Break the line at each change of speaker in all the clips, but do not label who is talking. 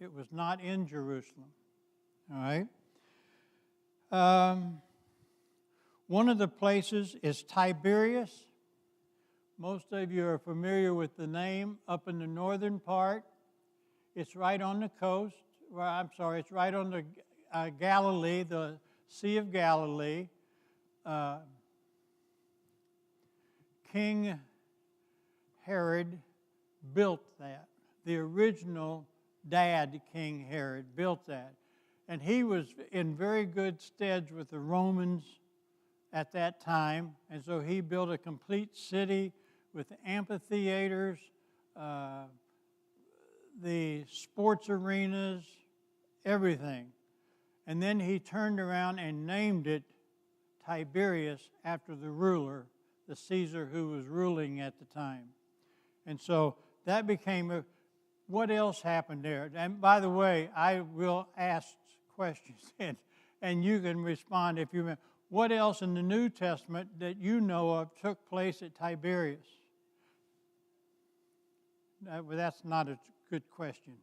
It was not in Jerusalem. All right? One of the places is Tiberias. Most of you are familiar with the name up in the northern part. It's right on the coast. Well, I'm sorry, it's right on the Galilee, the Sea of Galilee. King Herod built that. The original dad, King Herod, built that. And he was in very good stead with the Romans at that time. And so he built a complete city with amphitheaters, the sports arenas, everything. And then he turned around and named it Tiberias after the ruler, the Caesar who was ruling at the time. And so that became what else happened there? And by the way, I will ask questions, and you can respond if you want. What else in the New Testament that you know of took place at Tiberias? Well, that's not a good question.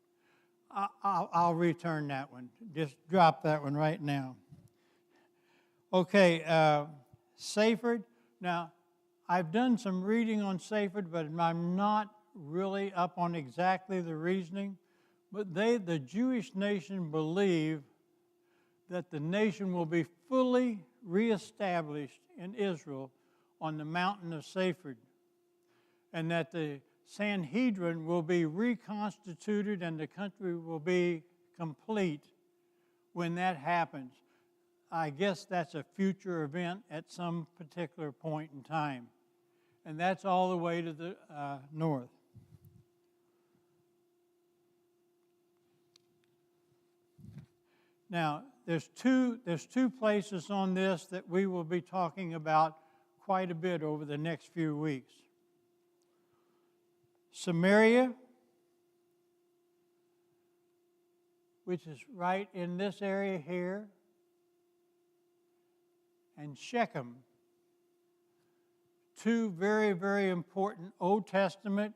I'll return that one. Just drop that one right now. Okay, Sephard. Now, I've done some reading on Sephard, but I'm not really up on exactly the reasoning. But the Jewish nation, believe that the nation will be fully reestablished in Israel on the mountain of Sephard, and that the Sanhedrin will be reconstituted and the country will be complete when that happens. I guess that's a future event at some particular point in time. And that's all the way to the north. Now, there's two places on this that we will be talking about quite a bit over the next few weeks. Samaria, which is right in this area here, and Shechem, two very, very important Old Testament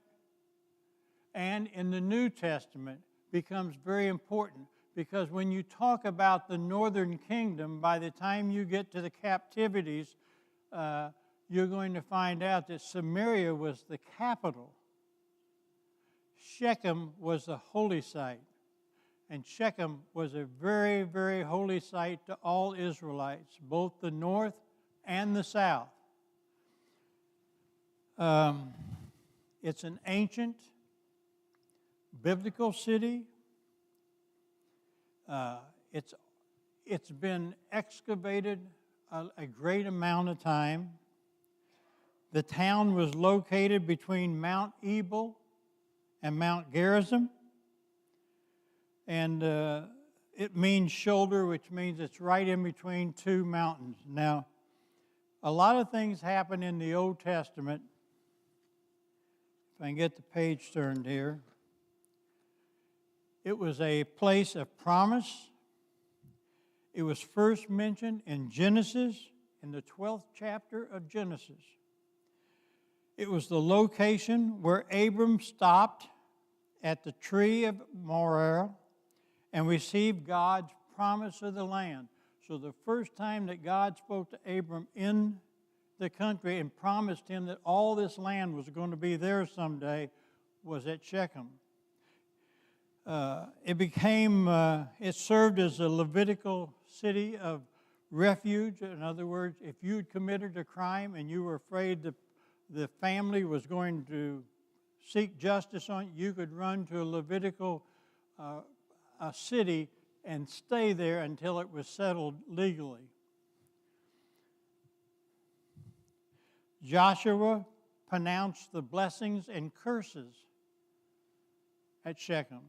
and in the New Testament becomes very important, because when you talk about the northern kingdom, by the time you get to the captivities, you're going to find out that Samaria was the capital. Shechem was the holy site. And Shechem was a very, very holy site to all Israelites, both the north and the south. It's an ancient biblical city. It's been excavated a great amount of time. The town was located between Mount Ebal and Mount Gerizim. And it means shoulder, which means it's right in between two mountains. Now, a lot of things happen in the Old Testament. If I can get the page turned here. It was a place of promise. It was first mentioned in Genesis, in the 12th chapter of Genesis. It was the location where Abram stopped at the tree of Moreh and received God's promise of the land. So the first time that God spoke to Abram in the country and promised him that all this land was going to be theirs someday was at Shechem. It served as a Levitical city of refuge. In other words, if you had committed a crime and you were afraid that the family was going to seek justice on you, you could run to a Levitical a city and stay there until it was settled legally. Joshua pronounced the blessings and curses at Shechem.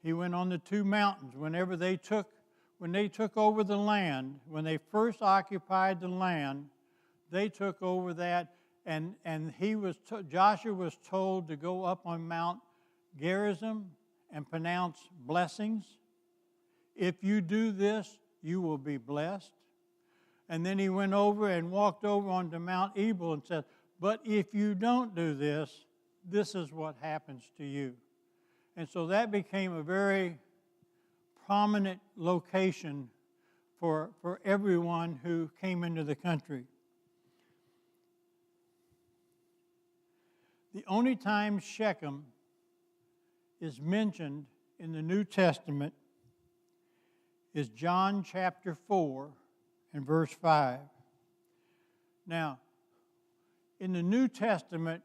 He went on the two mountains when they took over the land, when they first occupied the land, they took over that, and Joshua was told to go up on Mount Gerizim and pronounce blessings. If you do this, you will be blessed. And then he went over and walked over onto Mount Ebal and said, but if you don't do this, this is what happens to you. And so that became a very prominent location for everyone who came into the country. The only time Shechem is mentioned in the New Testament is John chapter 4 and verse 5. Now, in the New Testament,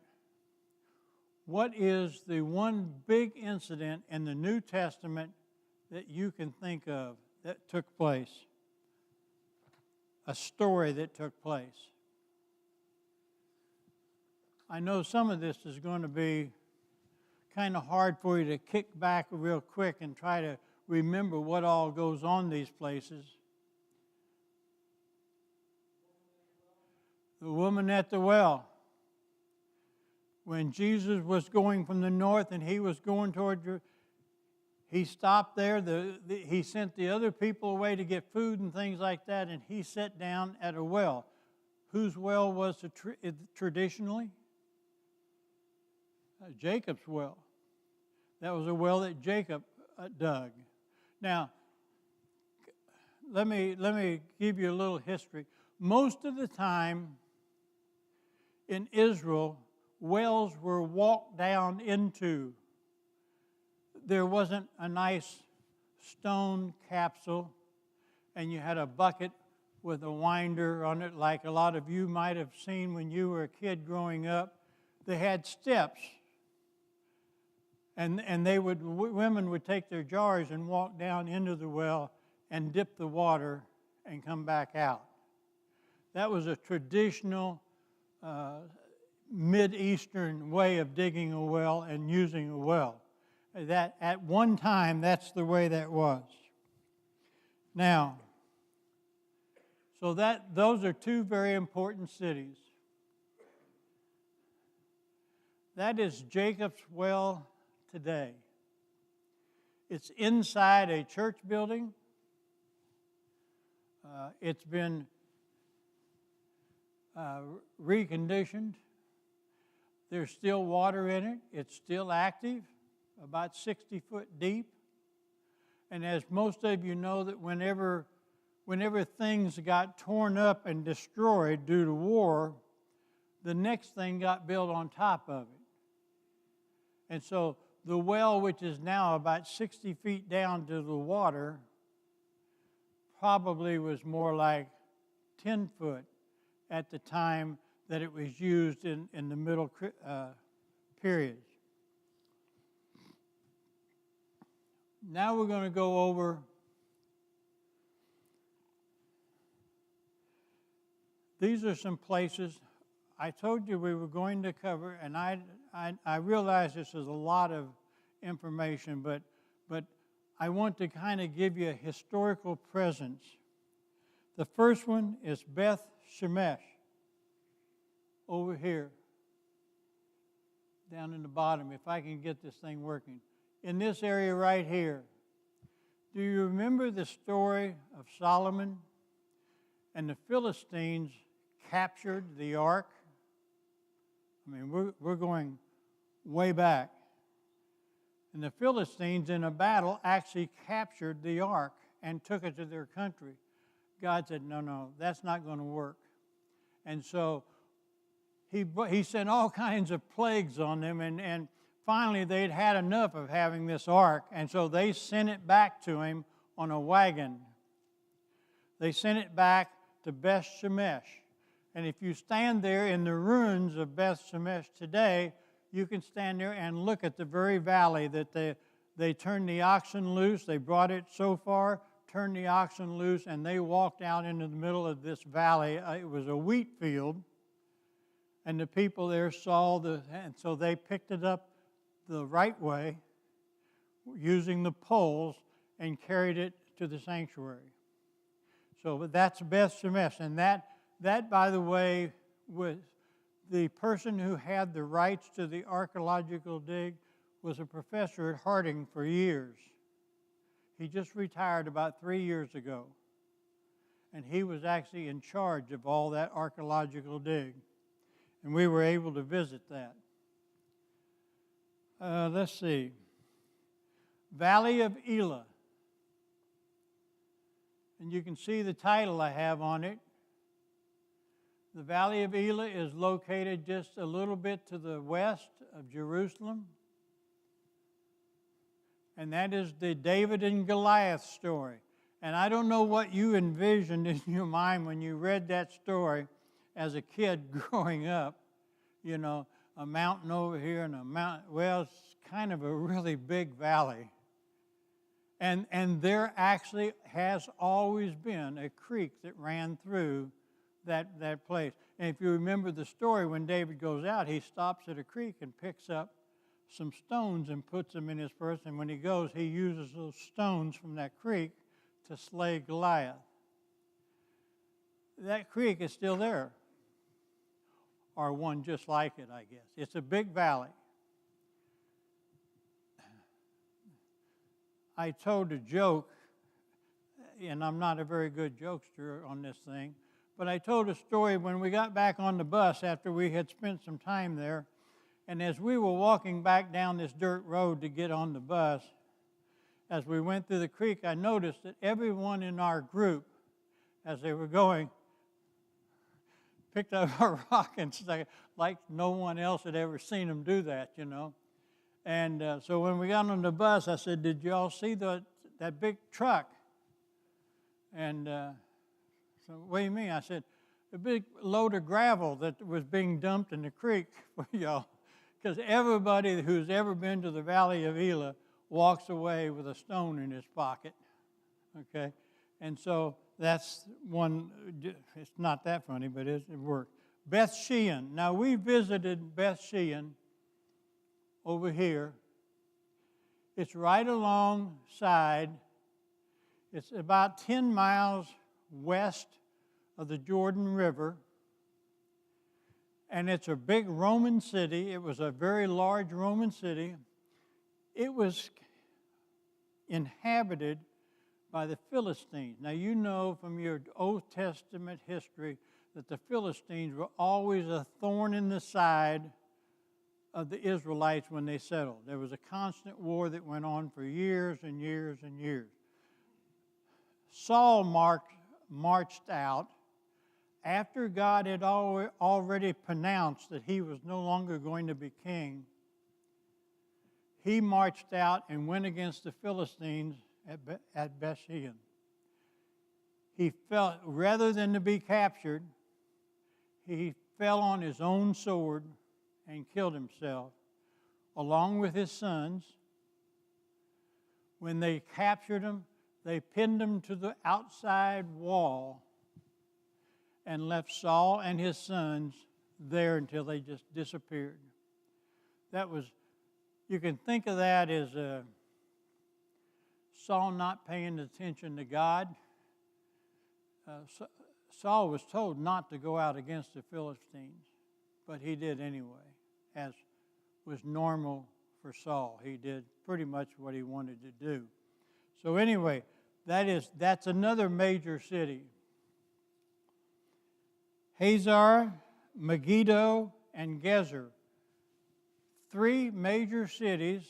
what is the one big incident in the New Testament that you can think of that took place? A story that took place. I know some of this is going to be kind of hard for you to kick back real quick and try to remember what all goes on these places. The woman at the well. When Jesus was going from the north and he was going toward, he stopped there. He sent the other people away to get food and things like that, and he sat down at a well. Whose well was it traditionally? Jacob's well. That was a well that Jacob dug. Now, let me give you a little history. Most of the time in Israel, wells were walked down into. There wasn't a nice stone capsule, and you had a bucket with a winder on it, like a lot of you might have seen when you were a kid growing up. They had steps. And women would take their jars and walk down into the well and dip the water and come back out. That was a traditional Mid-Eastern way of digging a well and using a well. That at one time, that's the way that was. Now, so those are two very important cities. That is Jacob's well today. It's inside a church building. It's been reconditioned. There's still water in it. It's still active, about 60 foot deep. And as most of you know, that whenever things got torn up and destroyed due to war, the next thing got built on top of it. And so the well, which is now about 60 feet down to the water, probably was more like 10 foot at the time that it was used in the middle periods. Now we're going to go over these are some places I told you we were going to cover, and I realize this is a lot of information, but I want to kind of give you a historical presence. The first one is Beth Shemesh, over here, down in the bottom, if I can get this thing working. In this area right here. Do you remember the story of Solomon and the Philistines captured the ark? I mean, we're going way back. And the Philistines in a battle actually captured the ark and took it to their country. God said, no, that's not going to work. And so he sent all kinds of plagues on them, and finally they'd had enough of having this ark, and so they sent it back to him on a wagon. They sent it back to Beth Shemesh. And if you stand there in the ruins of Beth Shemesh today, you can stand there and look at the very valley that they turned the oxen loose. They brought it so far, turned the oxen loose, and they walked out into the middle of this valley. It was a wheat field, and the people there saw and so they picked it up the right way, using the poles, and carried it to the sanctuary. So that's Beth Shemesh, and that, by the way, was the person who had the rights to the archaeological dig was a professor at Harding for years. He just retired about 3 years ago, and he was actually in charge of all that archaeological dig, and we were able to visit that. Let's see. Valley of Elah. And you can see the title I have on it. The Valley of Elah is located just a little bit to the west of Jerusalem. And that is the David and Goliath story. And I don't know what you envisioned in your mind when you read that story as a kid growing up. You know, a mountain over here and a mountain. Well, it's kind of a really big valley. And there actually has always been a creek that ran through that place. And if you remember the story, when David goes out, he stops at a creek and picks up some stones and puts them in his purse. And when he goes, he uses those stones from that creek to slay Goliath. That creek is still there, or one just like it, I guess. It's a big valley. I told a joke, and I'm not a very good jokester on this thing, but I told a story when we got back on the bus after we had spent some time there, and as we were walking back down this dirt road to get on the bus, as we went through the creek, I noticed that everyone in our group, as they were going, picked up a rock and like no one else had ever seen them do that, you know. And so when we got on the bus, I said, "Did you all see that big truck?" And so, "What do you mean?" I said, "A big load of gravel that was being dumped in the creek for y'all." Because everybody who's ever been to the Valley of Elah walks away with a stone in his pocket, okay? And so that's one, it's not that funny, but it worked. Beth Shean. Now, we visited Beth Shean over here. It's right alongside, it's about 10 miles west of the Jordan River, and it's a big Roman city. It was a very large Roman city. It was inhabited by the Philistines. Now, you know from your Old Testament history that the Philistines were always a thorn in the side of the Israelites when they settled. There was a constant war that went on for years and years and years. Saul marched out after God had already pronounced that he was no longer going to be king. He marched out and went against the Philistines at Bethshean. He felt, rather than to be captured, he fell on his own sword and killed himself, along with his sons. When they captured him, they pinned him to the outside wall and left Saul and his sons there until they just disappeared. That was, you can think of that as Saul not paying attention to God. Saul was told not to go out against the Philistines, but he did anyway, as was normal for Saul. He did pretty much what he wanted to do. So anyway, that's another major city. Hazar, Megiddo, and Gezer. 3 major cities.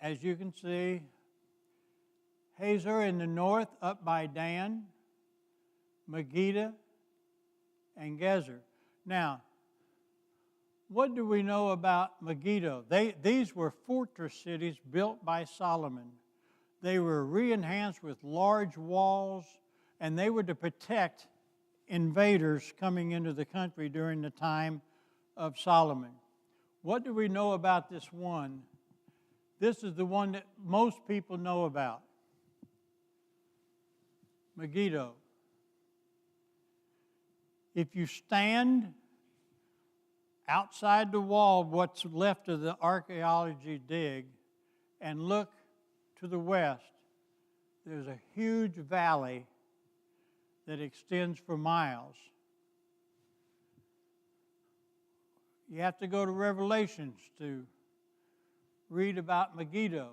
As you can see, Hazar in the north up by Dan, Megiddo, and Gezer. Now, what do we know about Megiddo? These were fortress cities built by Solomon. They were re-enhanced with large walls, and they were to protect invaders coming into the country during the time of Solomon. What do we know about this one? This is the one that most people know about. Megiddo. If you stand outside the wall, what's left of the archaeology dig, and look to the west, there's a huge valley that extends for miles. You have to go to Revelations to read about Megiddo.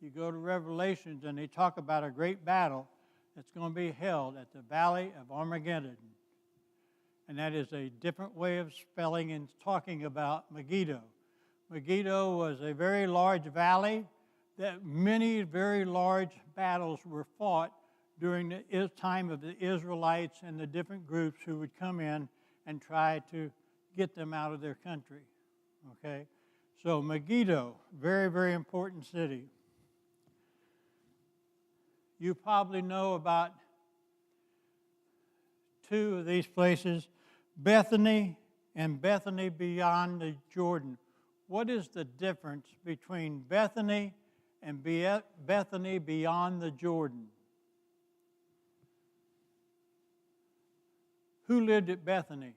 You go to Revelations and they talk about a great battle that's going to be held at the Valley of Armageddon. And that is a different way of spelling and talking about Megiddo. Megiddo was a very large valley that many very large battles were fought during the time of the Israelites and the different groups who would come in and try to get them out of their country. Okay? So Megiddo, very, very important city. You probably know about two of these places, Bethany and Bethany beyond the Jordan. What is the difference between Bethany and Bethany beyond the Jordan? Who lived at Bethany?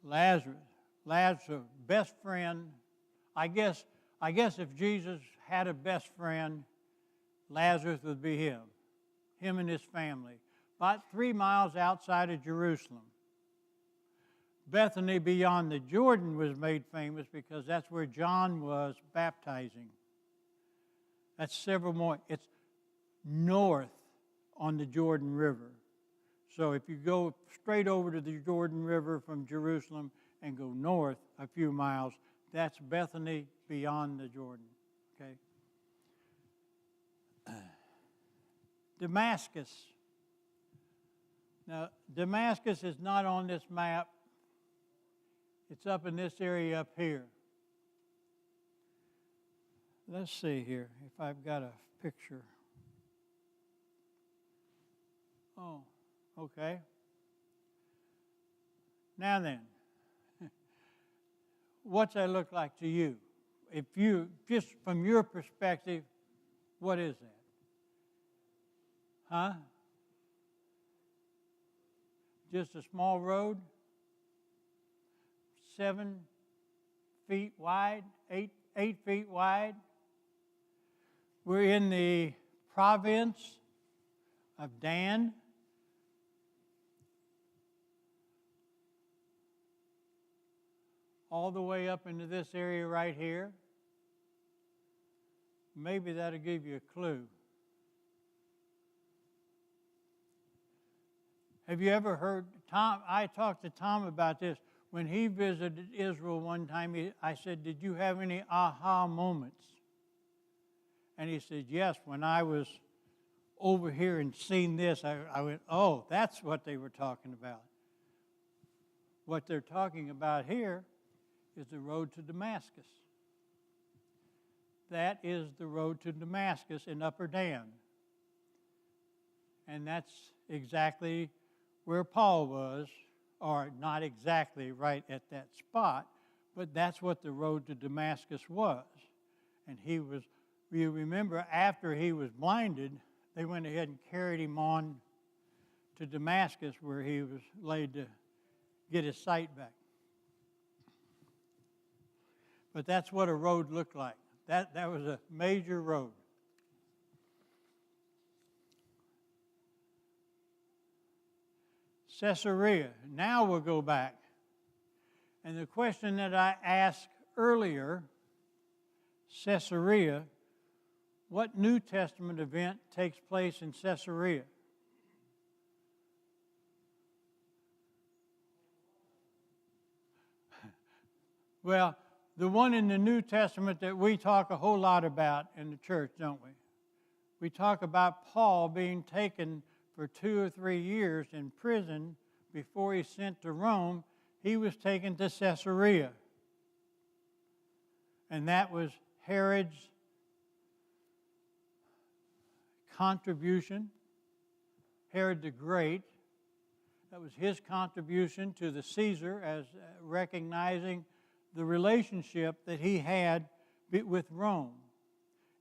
Lazarus. Lazarus, best friend. I guess if Jesus had a best friend, Lazarus would be him and his family. About 3 miles outside of Jerusalem. Bethany beyond the Jordan was made famous because that's where John was baptizing. That's several more. It's north on the Jordan River. So if you go straight over to the Jordan River from Jerusalem and go north a few miles, that's Bethany beyond the Jordan. Okay. Damascus. Now, Damascus is not on this map. It's up in this area up here. Let's see here if I've got a picture. Oh, okay. Now then, what's that look like to you? If you, just from your perspective, what is that? Huh? Just a small road? 7 feet wide, 8 feet wide. We're in the province of Dan. All the way up into this area right here. Maybe that'll give you a clue. Have you ever heard Tom? I talked to Tom about this. When he visited Israel one time, I said, "Did you have any aha moments?" And he said, "Yes, when I was over here and seen this, I went, oh, that's what they were talking about." What they're talking about here is the road to Damascus. That is the road to Damascus in Upper Dan. And that's exactly where Paul was, or not exactly right at that spot, but that's what the road to Damascus was. And he was, you remember, after he was blinded, they went ahead and carried him on to Damascus where he was laid to get his sight back. But that's what a road looked like. That was a major road. Caesarea. Now we'll go back. And the question that I asked earlier, Caesarea, what New Testament event takes place in Caesarea? Well, the one in the New Testament that we talk a whole lot about in the church, don't we? We talk about Paul being taken for 2 or 3 years in prison before he's sent to Rome. He was taken to Caesarea. And that was Herod's contribution, Herod the Great. That was his contribution to the Caesar as recognizing the relationship that he had with Rome.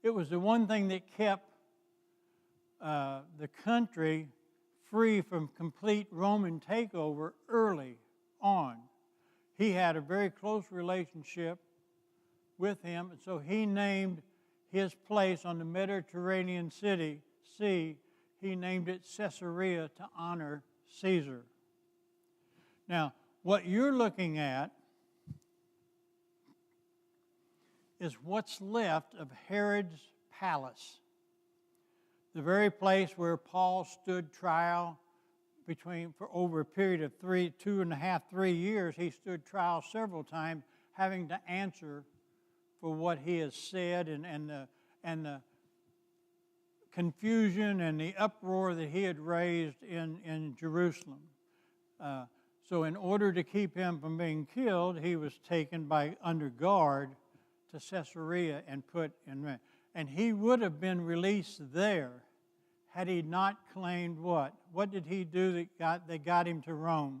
It was the one thing that kept the country free from complete Roman takeover early on. He had a very close relationship with him, and so he named his place on the Mediterranean Sea, he named it Caesarea to honor Caesar. Now, what you're looking at is what's left of Herod's palace, the very place where Paul stood trial for over a period of 3 years. He stood trial several times, having to answer for what he has said and the confusion and the uproar that he had raised in Jerusalem. So in order to keep him from being killed, he was taken under guard to Caesarea and put in. And he would have been released there had he not claimed what? What did he do that got him to Rome?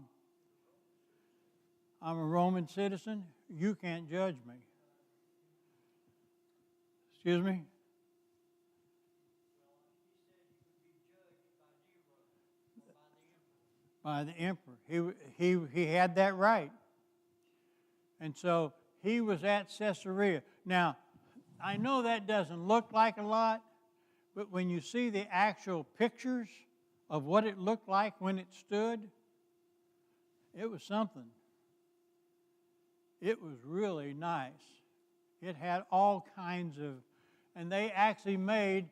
I'm a Roman citizen. You can't judge me. Excuse me? By the emperor. He had that right. And so he was at Caesarea. Now, I know that doesn't look like a lot, but when you see the actual pictures of what it looked like when it stood, it was something. It was really nice. It had all kinds of, and they actually made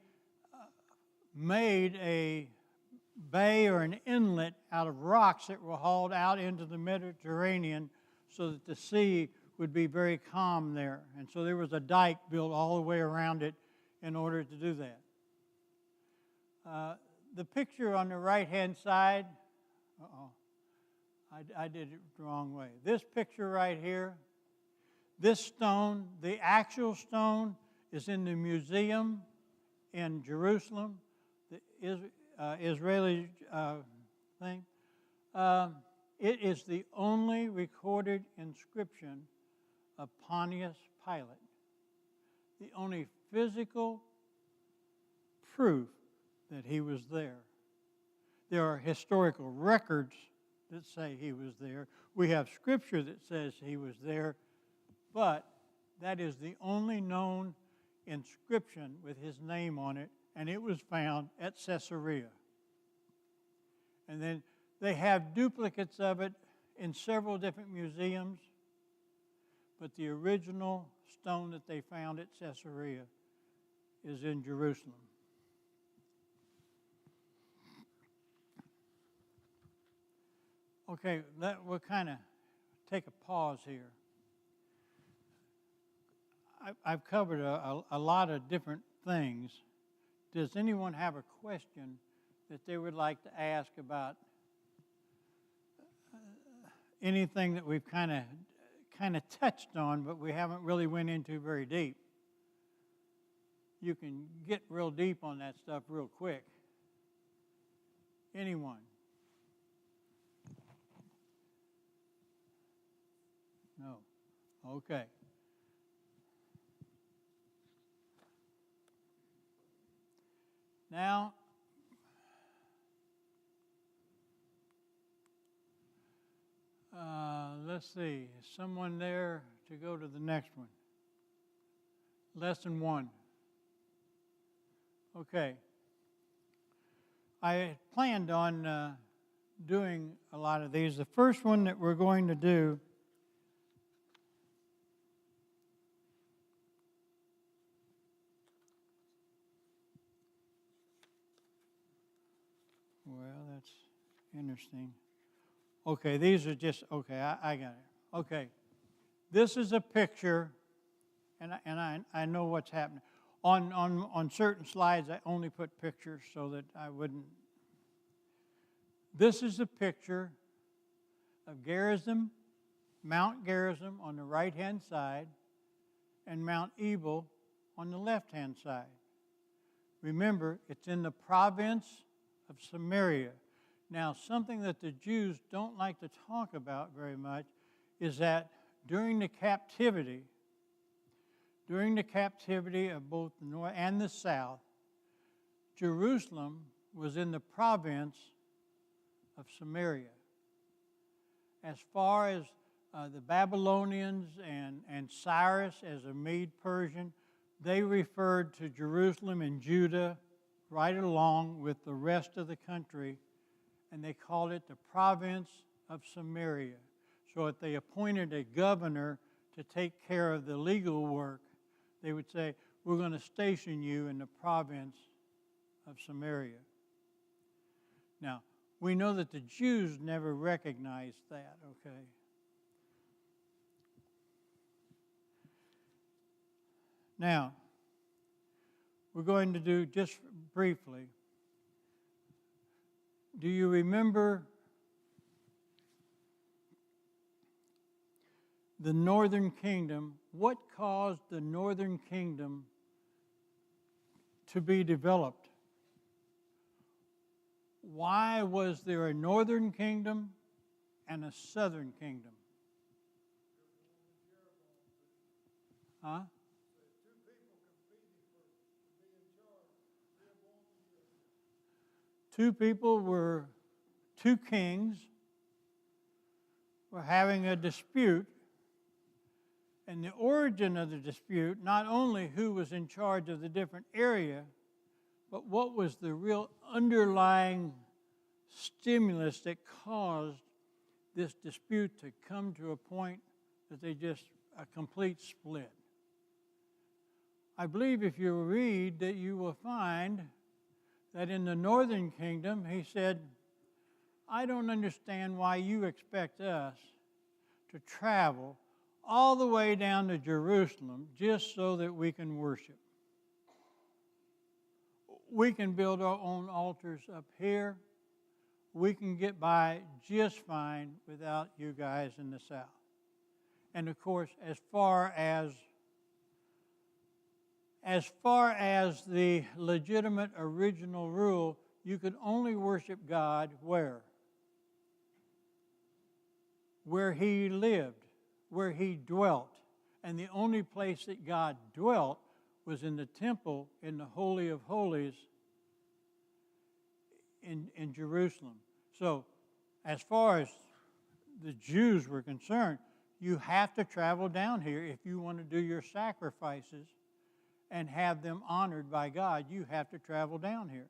a bay or an inlet out of rocks that were hauled out into the Mediterranean so that the sea would be very calm there. And so there was a dike built all the way around it in order to do that. The picture on the right-hand side, I did it the wrong way. This picture right here, this stone, the actual stone is in the museum in Jerusalem, the Israeli thing. It is the only recorded inscription of Pontius Pilate, the only physical proof that he was there. There are historical records that say he was there. We have scripture that says he was there, but that is the only known inscription with his name on it, and it was found at Caesarea. And then they have duplicates of it in several different museums, but the original stone that they found at Caesarea is in Jerusalem. Okay, we'll kind of take a pause here. I've covered a lot of different things. Does anyone have a question that they would like to ask about anything that we've kind of touched on, but we haven't really went into very deep? You can get real deep on that stuff real quick. Anyone? No. Okay. Now, let's see. Is someone there to go to the next one? Lesson 1. Okay. I planned on doing a lot of these. The first one that we're going to do well, that's interesting. Okay, these are just, okay, I got it. Okay, this is a picture, and I know what's happening. On certain slides, I only put pictures so that I wouldn't. This is a picture of Gerizim, Mount Gerizim on the right-hand side, and Mount Ebal on the left-hand side. Remember, it's in the province of Samaria. Now, something that the Jews don't like to talk about very much is that during the captivity of both the north and the south, Jerusalem was in the province of Samaria. As far as the Babylonians and Cyrus as a Mede-Persian, they referred to Jerusalem and Judah right along with the rest of the country, and they called it the province of Samaria. So if they appointed a governor to take care of the legal work, they would say, we're going to station you in the province of Samaria. Now, we know that the Jews never recognized that, okay? Now, we're going to do just briefly. Do you remember the northern kingdom? What caused the northern kingdom to be developed? Why was there a northern kingdom and a southern kingdom? Huh? Two people were, two kings were having a dispute, and the origin of the dispute, not only who was in charge of the different area, but what was the real underlying stimulus that caused this dispute to come to a point that they just, a complete split. I believe if you read that you will find that in the northern kingdom, he said, I don't understand why you expect us to travel all the way down to Jerusalem just so that we can worship. We can build our own altars up here. We can get by just fine without you guys in the south. And of course, as far as the legitimate original rule, you could only worship God where? Where he lived, where he dwelt. And the only place that God dwelt was in the temple, in the Holy of Holies in Jerusalem. So as far as the Jews were concerned, you have to travel down here if you want to do your sacrifices and have them honored by God. You have to travel down here.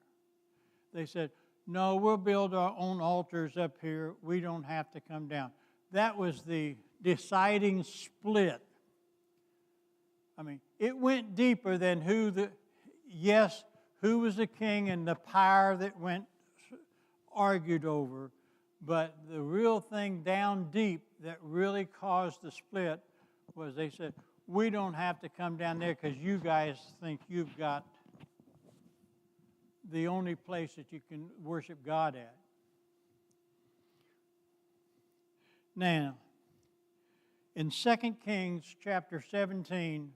They said, no, we'll build our own altars up here. We don't have to come down. That was the deciding split. I mean, it went deeper than who was the king and the power that went argued over. But the real thing down deep that really caused the split was they said, we don't have to come down there because you guys think you've got the only place that you can worship God at. Now, in 2 Kings chapter 17,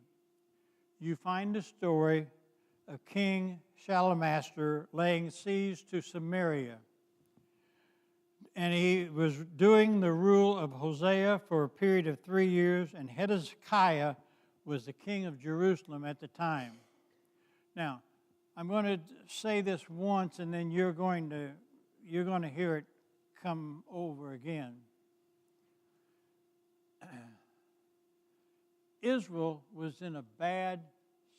you find the story of King Shalmaneser laying siege to Samaria. And he was doing the rule of Hosea for a period of 3 years, and Hezekiah was the king of Jerusalem at the time. Now, I'm going to say this once, and then you're going to hear it come over again. Israel was in a bad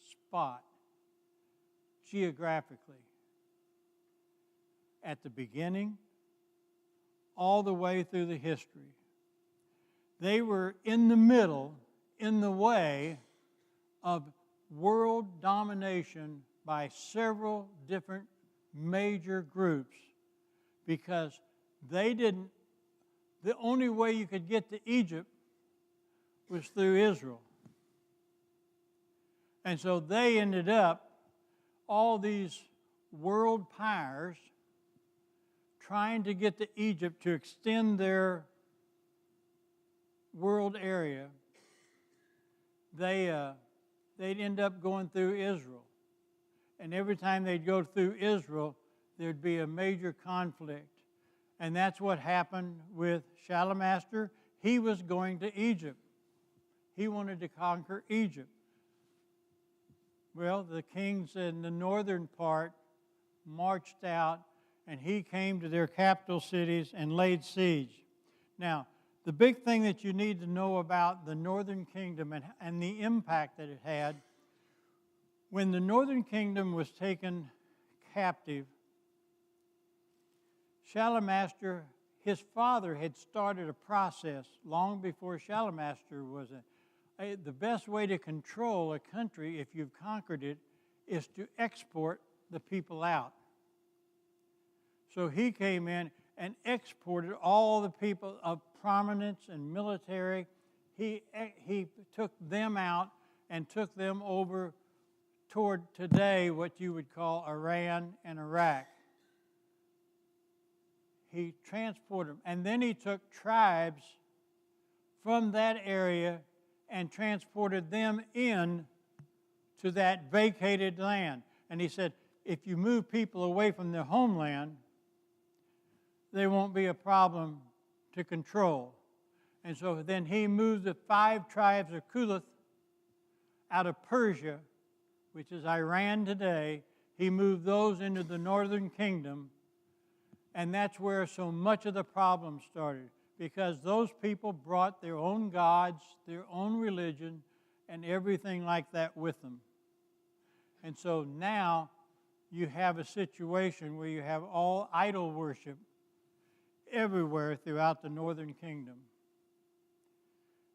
spot geographically at the beginning, all the way through the history. They were in the middle, in the way of world domination by several different major groups, because the only way you could get to Egypt was through Israel. And so they ended up, all these world powers, trying to get to Egypt to extend their world area. They'd end up going through Israel. And every time they'd go through Israel, there'd be a major conflict. And that's what happened with Shalmaneser. He was going to Egypt. He wanted to conquer Egypt. Well, the kings in the northern part marched out, and he came to their capital cities and laid siege. Now, the big thing that you need to know about the northern kingdom and the impact that it had, when the northern kingdom was taken captive, Shalmaneser, his father, had started a process long before Shalmaneser was the best way to control a country, if you've conquered it, is to export the people out. So he came in and exported all the people of prominence and military. He took them out, and took them over toward today what you would call Iran and Iraq. He transported them. And then he took tribes from that area and transported them in to that vacated land. And he said, if you move people away from their homeland, they won't be a problem to control. And so then he moved the 5 tribes of Kulath out of Persia, which is Iran today. He moved those into the northern kingdom, and that's where so much of the problem started, because those people brought their own gods, their own religion, and everything like that with them. And so now you have a situation where you have all idol worship everywhere throughout the northern kingdom.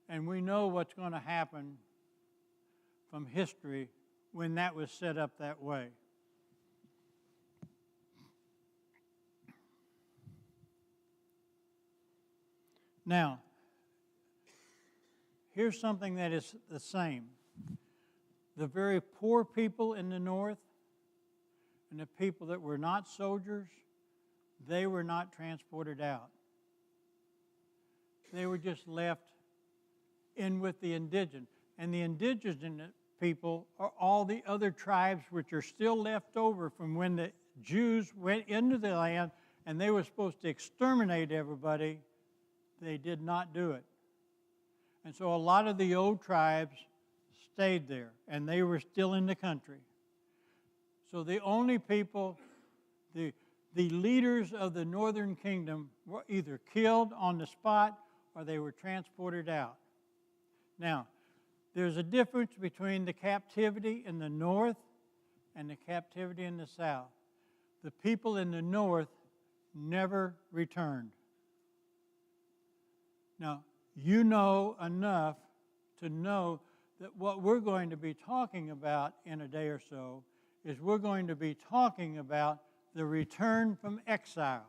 And we know what's going to happen from history when that was set up that way. Now, here's something that is the same. The very poor people in the north and the people that were not soldiers, they were not transported out. They were just left in with the indigenous. And the indigenous people are all the other tribes which are still left over from when the Jews went into the land and they were supposed to exterminate everybody. They did not do it. And so a lot of the old tribes stayed there, and they were still in the country. So the only people, the leaders of the northern kingdom were either killed on the spot or they were transported out. Now, there's a difference between the captivity in the north and the captivity in the south. The people in the north never returned. Now, you know enough to know that what we're going to be talking about in a day or so is we're going to be talking about the return from exile.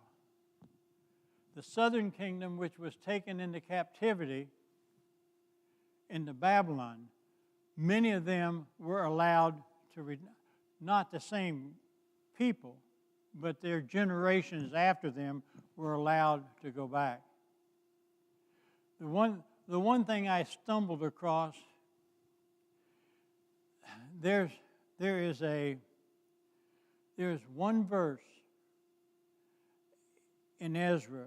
The southern kingdom, which was taken into captivity into Babylon, many of them were allowed to, not the same people, but their generations after them were allowed to go back. The one thing I stumbled across, there's one verse in Ezra,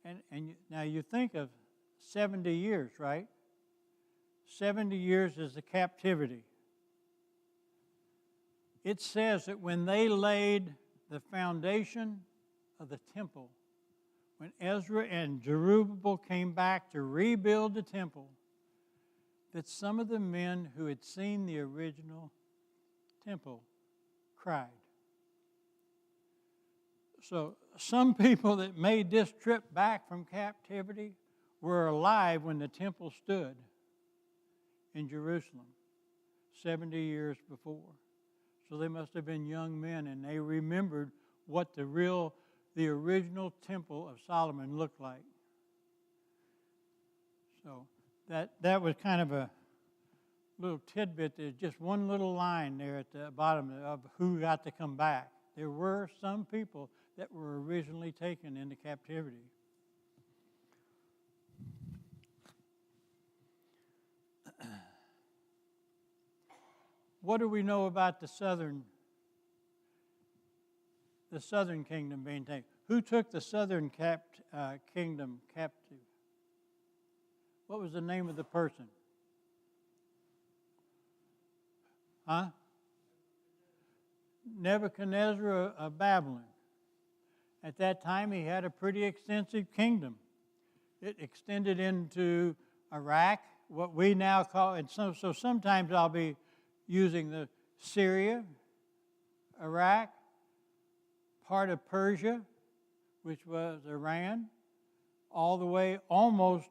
and now you think of 70 years, right? 70 years is the captivity. It says that when they laid the foundation of the temple, when Ezra and Zerubbabel came back to rebuild the temple, that some of the men who had seen the original temple cried. So some people that made this trip back from captivity were alive when the temple stood in Jerusalem 70 years before. So they must have been young men, and they remembered what the original temple of Solomon looked like. So that was kind of a little tidbit. There's just one little line there at the bottom of who got to come back. There were some people that were originally taken into captivity. What do we know about the southern kingdom being taken? Who took the southern kingdom captive? What was the name of the person? Huh? Nebuchadnezzar of Babylon. At that time, he had a pretty extensive kingdom. It extended into Iraq, what we now call, and so sometimes I'll be using the Syria, Iraq, part of Persia, which was Iran, all the way almost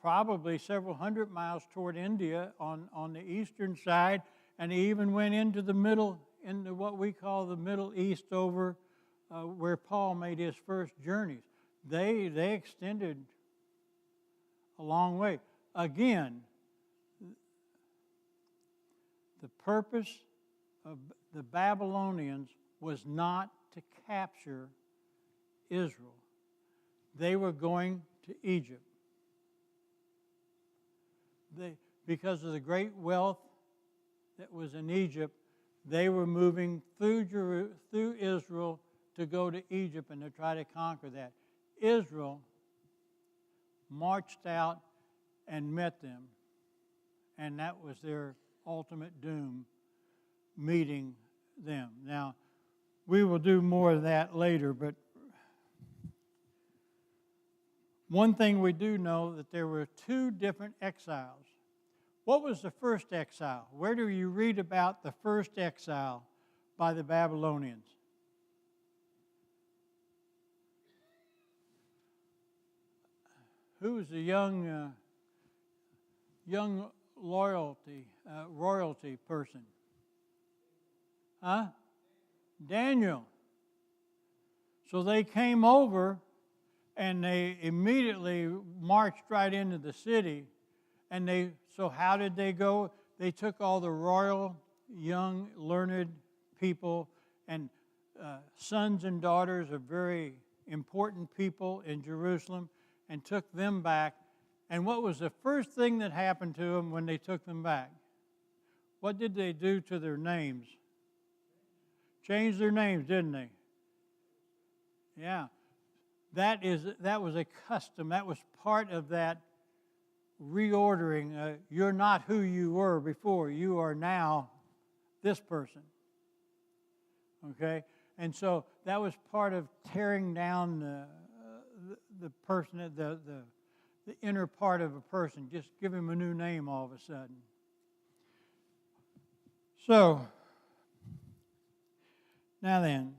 probably several hundred miles toward India on the eastern side, and he even went into what we call the Middle East over where Paul made his first journeys. They extended a long way. Again, the purpose of the Babylonians was not to capture Israel. They were going to Egypt. Because of the great wealth that was in Egypt, they were moving through Israel to go to Egypt and to try to conquer that. Israel marched out and met them, and that was their ultimate doom, meeting them. Now, we will do more of that later, but one thing we do know that there were two different exiles. What was the first exile? Where do you read about the first exile by the Babylonians? Who was the young royalty person? Huh? Daniel. So they came over and they immediately marched right into the city. And so how did they go? They took all the royal, young, learned people and sons and daughters of very important people in Jerusalem and took them back. And what was the first thing that happened to them when they took them back? What did they do to their names? Changed their names, didn't they? Yeah. That was a custom. That was part of that reordering. You're not who you were before. You are now this person. Okay? And so that was part of tearing down the person, the inner part of a person. Just give him a new name all of a sudden. So, now then,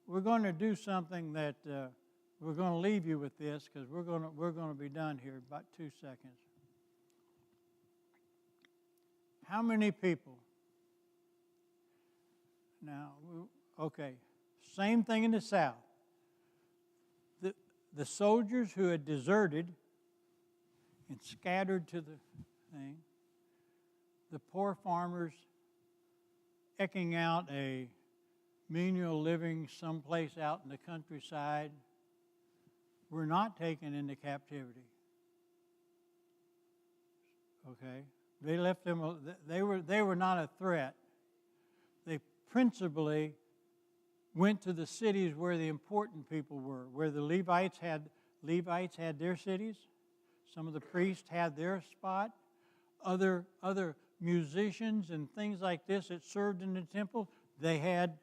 we're going to do something that we're going to leave you with this because we're going to be done here in about 2 seconds. How many people? Now, okay, same thing in the South. The soldiers who had deserted and scattered to the thing, the poor farmers eking out a menial living someplace out in the countryside were not taken into captivity. Okay? They left them, they were not a threat. They principally went to the cities where the important people were, where the Levites had their cities. Some of the priests had their spot. Other musicians and things like this that served in the temple, they had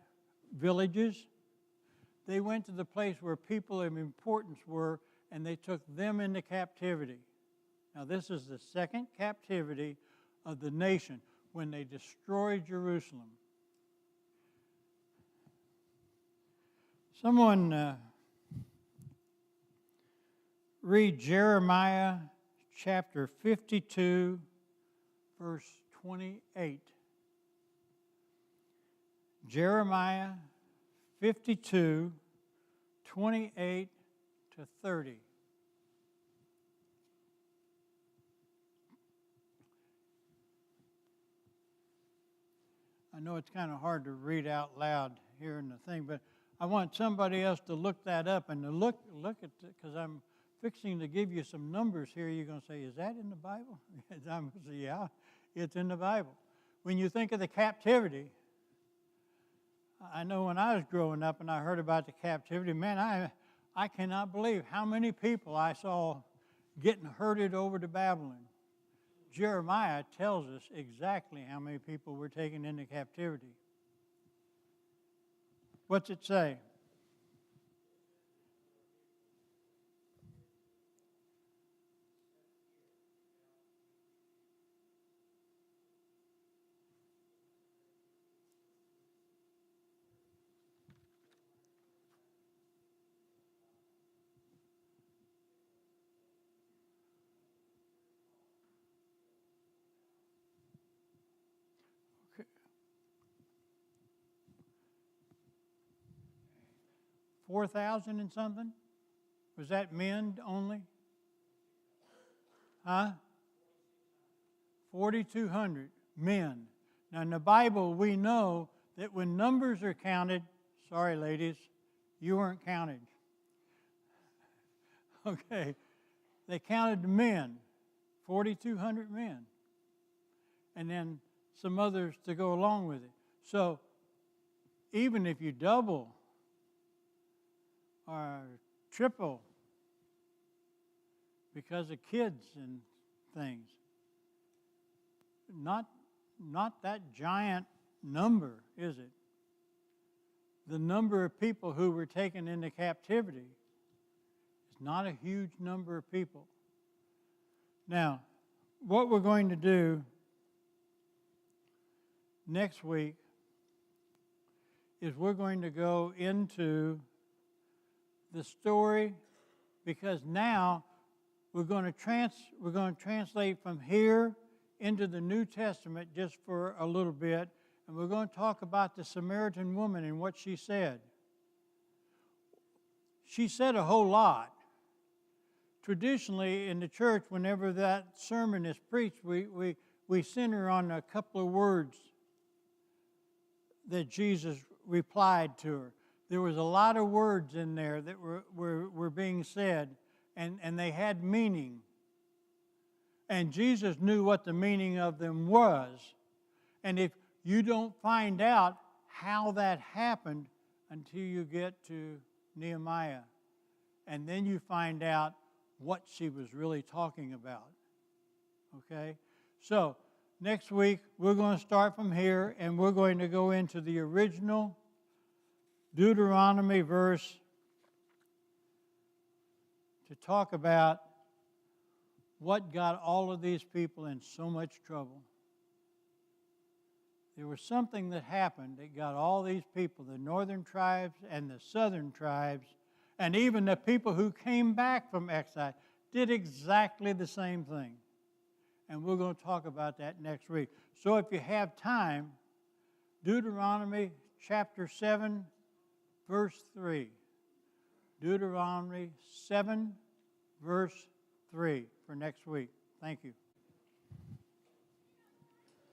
villages. They went to the place where people of importance were, and they took them into captivity. Now, this is the second captivity of the nation when they destroyed Jerusalem. Someone read Jeremiah chapter 52, verse 28. Jeremiah 52, 28 to 30. I know it's kind of hard to read out loud here in the thing, but I want somebody else to look that up and to look at it, because I'm fixing to give you some numbers here. You're going to say, is that in the Bible? I'm going to say, yeah, it's in the Bible. When you think of the captivity, I know when I was growing up and I heard about the captivity, man, I cannot believe how many people I saw getting herded over to Babylon. Jeremiah tells us exactly how many people were taken into captivity. What's it say? Okay. 4,000 and something? Was that men only? Huh? 4,200 men. Now, in the Bible, we know that when numbers are counted, sorry, ladies, you weren't counted. Okay, they counted the men, 4,200 men, and then some others to go along with it. So even if you double or triple because of kids and things, not that giant number, is it? The number of people who were taken into captivity is not a huge number of people. Now, what we're going to do next week is we're going to go into the story, because now we're going to translate from here into the New Testament just for a little bit, and we're going to talk about the Samaritan woman and what she said. She said a whole lot. Traditionally in the church, whenever that sermon is preached, we center on a couple of words that Jesus replied to her. There was a lot of words in there that were being said, and they had meaning. And Jesus knew what the meaning of them was. And if you don't find out how that happened until you get to Nehemiah, and then you find out what she was really talking about. Okay? So, next week, we're going to start from here, and we're going to go into the original Deuteronomy verse to talk about what got all of these people in so much trouble. There was something that happened that got all these people, the northern tribes and the southern tribes, and even the people who came back from exile, did exactly the same thing. And we're going to talk about that next week. So if you have time, Deuteronomy chapter 7, verse 3. Deuteronomy 7, verse 3 for next week. Thank you.